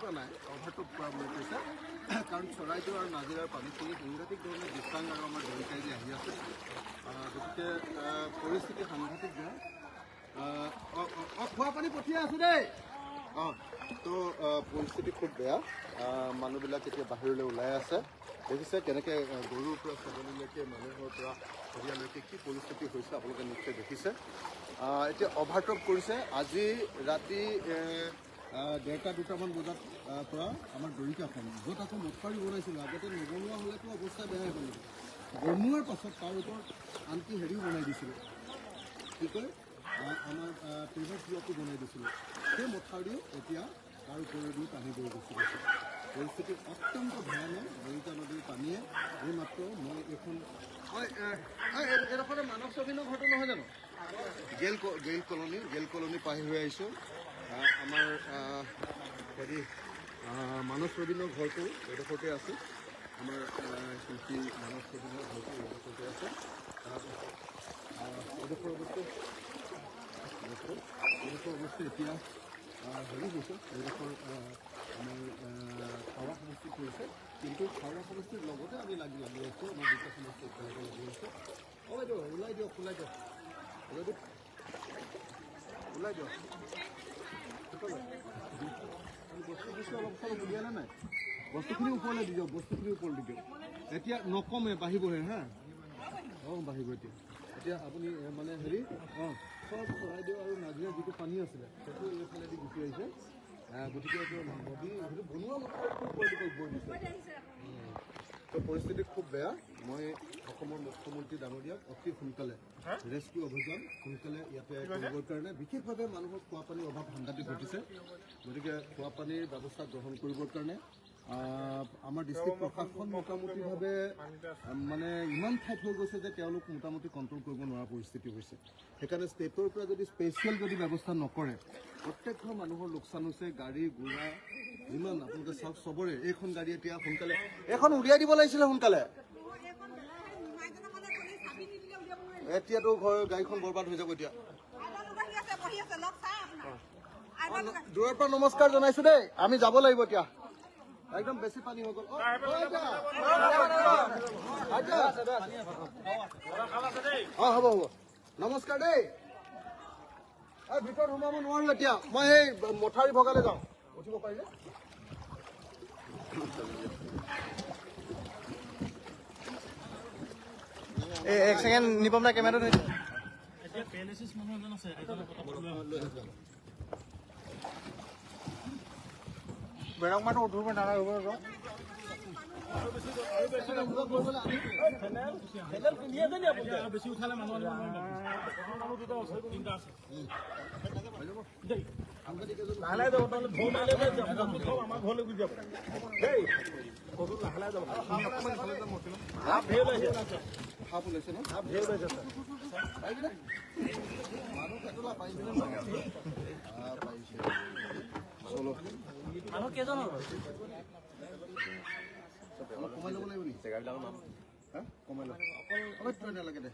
কৰা নাই, অভাৰটোপ কৰা বুলি কৈছে। কাৰণ চৰাইদেউ আৰু নাজিৰাৰ পানীখিনি সাংঘাতিক ধৰণে দিচাং আৰু আমাৰ দৰিকাইদি আহি আছে। গতিকে পৰিস্থিতি সাংঘাতিক বেয়া। খোৱা পানী পঠিয়াই আছো দেই। তো পৰিস্থিতি খুব বেয়া। মানুহবিলাক এতিয়া বাহিৰলৈ ওলাই আছে। দেখিছে কেনেকৈ গৰুৰ পৰা ছাগলীলৈকে মানুহৰ পৰা হেৰিয়ালৈকে কি পৰিস্থিতি হৈছে আপোনালোকে নিশ্চয় দেখিছে। এতিয়া অভাৰটপ কৰিছে। আজি ৰাতি 1:30-2টামান বজাত পৰা আমাৰ দৰিকাখন য'ত আকৌ মথাউৰি বনাইছিলোঁ, আগতে নবনোৱা হ'লেতো অৱস্থা বেয়াই হ'ল। বনোৱাৰ পাছত তাৰ ওপৰত আনকি হেৰিও বনাই দিছিলোঁ, কি কয় আমাৰ পেভাৰ ব্লকো বনাই দিছিলোঁ। সেই মথাউৰিও এতিয়া তাৰ ওপৰেদি পানী বৈ গুচি গৈছে। পৰিস্থিতি অত্যন্ত ভয়ানক। দৰিকা নদীৰ পানীয়ে এইমাত্ৰ মই এইখন এডোখৰ মানৱ ছবিনৰ ঘৰটো নহয় জানো, গেইল কলনী পাহি হৈ আহিছোঁ। আমাৰ হেৰি মানৱ ছবিনৰ ঘৰটো এইডোখৰতে আছে। আমাৰ শিল্পী মানৱ ছবিনৰ ঘৰটো এইডোখৰতে আছে। এইডোখৰ অৱস্থা এতিয়া হেৰি হৈছে। এইডোখৰ আমাৰ খাৰুৱা সমষ্টিত পৰিছে, কিন্তু খাৰুৱা সমষ্টিৰ লগতে আমি লাগি আছোঁ। আমাৰ দুটা সমষ্টি একেলগে লাগি আছে। বাইদেউ ওলাই দিয়ক, ওলাই দিয়ক, ওলাই দিয়ক। বস্তু অলপ চলপ উলিয়ালে নাই? বস্তুখিনি ওপৰলৈ দি দিয়ক, বস্তুখিনি ওপৰলৈ দি দিয়ক। এতিয়া নকমে, বাঢ়িবহে হা। বাঢ়িব এতিয়া আপুনি মানে হেৰি চব চৰাইদেউ আৰু নাজিৰা যিটো পানী আছিলে সেইটো এইফালেদি গুচি আহিছে। গতিকে এইটো নদী সেইটো বনোৱা মথাউৰিটো বৈ দিছে। তো পৰিস্থিতি খুব বেয়া। মই অসমৰ মুখ্যমন্ত্ৰী ডাঙৰীয়াক অতি সোনকালে ৰেস্কিউ অভিযান সোনকালে ইয়াতে কৰিবৰ কাৰণে, বিশেষভাৱে মানুহৰ খোৱাপানীৰ অভাৱ সাংঘাতিক ঘটিছে। গতিকে খোৱাপানীৰ ব্যৱস্থা গ্ৰহণ কৰিবৰ কাৰণে আমাৰ ডিষ্ট্ৰিক্ট প্ৰশাসন মোটামুটিভাৱে মানে ইমান ঠাইত হৈ গৈছে যে তেওঁলোক মোটামুটি কণ্ট্ৰল কৰিব নোৱাৰা পৰিস্থিতি হৈছে। সেইকাৰণে ষ্টেটৰ পৰা যদি স্পেচিয়েল যদি ব্যৱস্থা নকৰে, প্ৰত্যেক ঘৰ মানুহৰ লোকচান হৈছে। গাড়ী ঘোঁৰা যিমান আপোনালোকে চাওক চবৰে। এইখন গাড়ী এতিয়া সোনকালে এইখন উলিয়াই দিব লাগিছিলে সোনকালে। এতিয়াতো গাড়ীখন বৰবাদ হৈ যাব। এতিয়া দূৰৰ পৰা নমস্কাৰ জনাইছো দেই, আমি যাব লাগিব এতিয়া। একদম বেছি পানী হৈ গ'ল। হ'ব হ'ব, নমস্কাৰ দেই। ভিতৰত সোমাব নোৱাৰো এতিয়া, মই সেই মথাউৰি ভগালে যাওঁ। উঠিব পাৰিলে এক ছেকেণ্ড নিপম দা কেমেৰাটো ধৰি বেৰং মাটো উঠিব নালাগিব। বেছি উঠালে মানুহ আমাৰ ঘৰলৈ গুচি যাব দেই। সাপ ওলাইছে ন? মানুহ কেইজন হ'ল? কমাই ল'ব লাগিব নেকি? কমাই লওক, অলপ নালাগে দে।